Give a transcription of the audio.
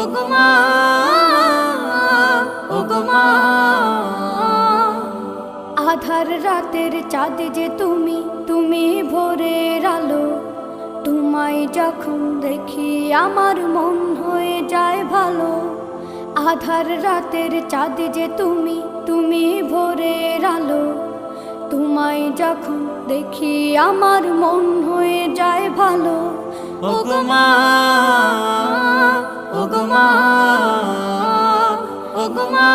ওগো মা, ওগো মা। আধার রাতের চাঁদ যে তুমি, তুমি ভোরের আলো। তোমায় যখন দেখি আমার মন হয়ে যায় ভালো। আধার রাতের চাঁদ যে তুমি, তুমি ভোরের আলো। তোমায় যখন দেখি আমার মন হয়ে যায় ভালো। ওগো মা, ওগো মা, ওগো মা।